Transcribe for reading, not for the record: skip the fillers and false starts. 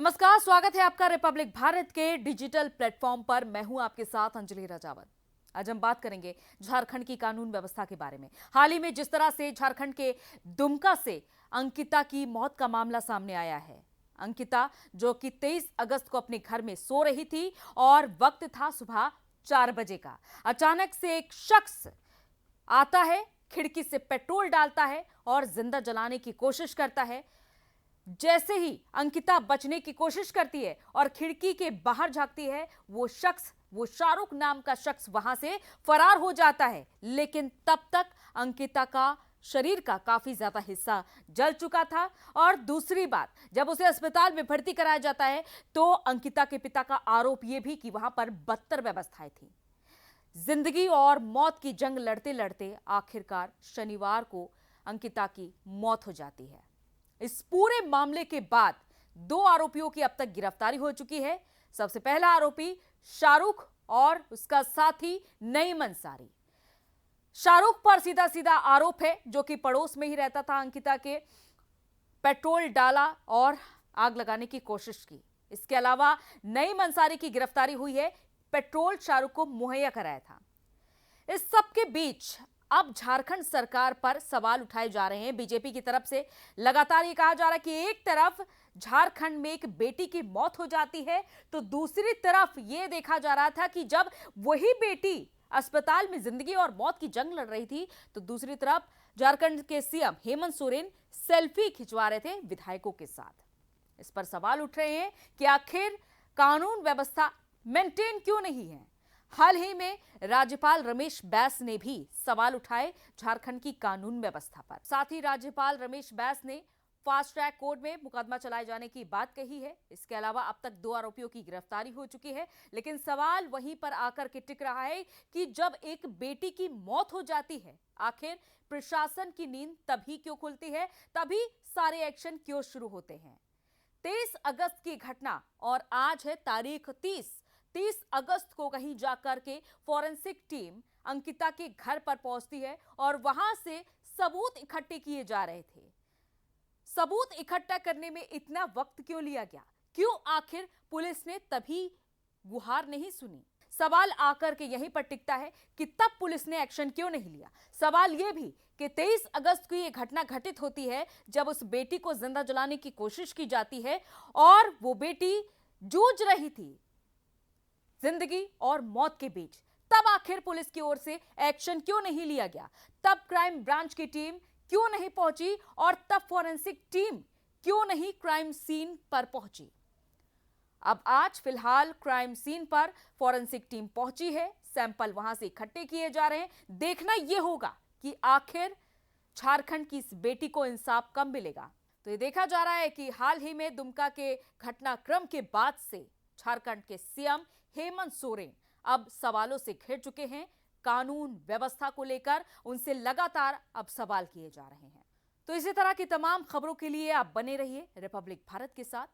नमस्कार, स्वागत है आपका रिपब्लिक भारत के डिजिटल प्लेटफॉर्म पर। मैं हूं आपके साथ अंजलि राजावत। आज हम बात करेंगे झारखंड की कानून व्यवस्था के बारे में। हाल ही में जिस तरह से झारखंड के दुमका से अंकिता की मौत का मामला सामने आया है। अंकिता जो कि 23 अगस्त को अपने घर में सो रही थी और वक्त था सुबह 4 बजे का। अचानक से एक शख्स आता है, खिड़की से पेट्रोल डालता है और जिंदा जलाने की कोशिश करता है। जैसे ही अंकिता बचने की कोशिश करती है और खिड़की के बाहर झांकती है, वो शाहरुख नाम का शख्स वहां से फरार हो जाता है। लेकिन तब तक अंकिता का शरीर का काफी ज्यादा हिस्सा जल चुका था। और दूसरी बात, जब उसे अस्पताल में भर्ती कराया जाता है तो अंकिता के पिता का आरोप यह भी कि वहां पर बदतर व्यवस्थाएं थी। जिंदगी और मौत की जंग लड़ते लड़ते आखिरकार शनिवार को अंकिता की मौत हो जाती है। इस पूरे मामले के बाद 2 आरोपियों की अब तक गिरफ्तारी हो चुकी है। सबसे पहला आरोपी शाहरुख और उसका साथी नईम अंसारी। शाहरुख पर सीधा सीधा आरोप है, जो कि पड़ोस में ही रहता था अंकिता के, पेट्रोल डाला और आग लगाने की कोशिश की। इसके अलावा नईम अंसारी की गिरफ्तारी हुई है, पेट्रोल शाहरुख को मुहैया कराया था। इस सब के बीच अब झारखंड सरकार पर सवाल उठाए जा रहे हैं बीजेपी की तरफ से। लगातार ये कहा जा रहा है कि एक तरफ झारखंड में एक बेटी की मौत हो जाती है तो दूसरी तरफ ये देखा जा रहा था कि जब वही बेटी अस्पताल में जिंदगी और मौत की जंग लड़ रही थी तो दूसरी तरफ झारखंड के सीएम हेमंत सोरेन सेल्फी खिंचवा रहे थे विधायकों के साथ। इस पर सवाल उठ रहे हैं कि आखिर कानून व्यवस्था मेंटेन क्यों नहीं है। हाल ही में राज्यपाल रमेश बैस ने भी सवाल उठाए झारखंड की कानून व्यवस्था पर। साथ ही राज्यपाल रमेश बैस ने फास्ट ट्रैक कोर्ट में मुकदमा चलाए जाने की बात कही है। इसके अलावा अब तक 2 आरोपियों की गिरफ्तारी हो चुकी है। लेकिन सवाल वहीं पर आकर के टिक रहा है कि जब एक बेटी की मौत हो जाती है, आखिर प्रशासन की नींद तभी क्यों खुलती है, तभी सारे एक्शन क्यों शुरू होते हैं। 23 अगस्त की घटना और आज है तारीख 30 अगस्त को कहीं जाकर के फॉरेंसिक टीम अंकिता के घर पर पहुंचती है और वहां से सबूत इकट्ठे किए जा रहे थे। सबूत इकट्ठा करने में इतना वक्त क्यों लिया गया? क्यों आखिर पुलिस ने तभी गुहार नहीं सुनी? सवाल आकर के यहीं पर टिकता है कि तब पुलिस ने एक्शन क्यों नहीं लिया। सवाल यह भी कि 23 अगस्त को यह घटना घटित होती है जब उस बेटी को जिंदा जलाने की कोशिश की जाती है और वो बेटी जूझ रही थी जिंदगी और मौत के बीच। तब आखिर पुलिस की ओर से एक्शन क्यों नहीं लिया गया? तब क्राइम ब्रांच की टीम क्यों नहीं पहुंची और तब फॉरेंसिक टीम क्यों नहीं क्राइम सीन पर पहुंची? अब आज फिलहाल क्राइम सीन पर फॉरेंसिक टीम पहुंची है, सैंपल वहां से इकट्ठे किए जा रहे हैं। देखना यह होगा कि आखिर झारखंड की इस बेटी को इंसाफ कब मिलेगा। तो ये देखा जा रहा है कि हाल ही में दुमका के घटनाक्रम के बाद से झारखंड के सीएम हेमंत सोरेन अब सवालों से घिर चुके हैं। कानून व्यवस्था को लेकर उनसे लगातार अब सवाल किए जा रहे हैं। तो इसी तरह की तमाम खबरों के लिए आप बने रहिए रिपब्लिक भारत के साथ।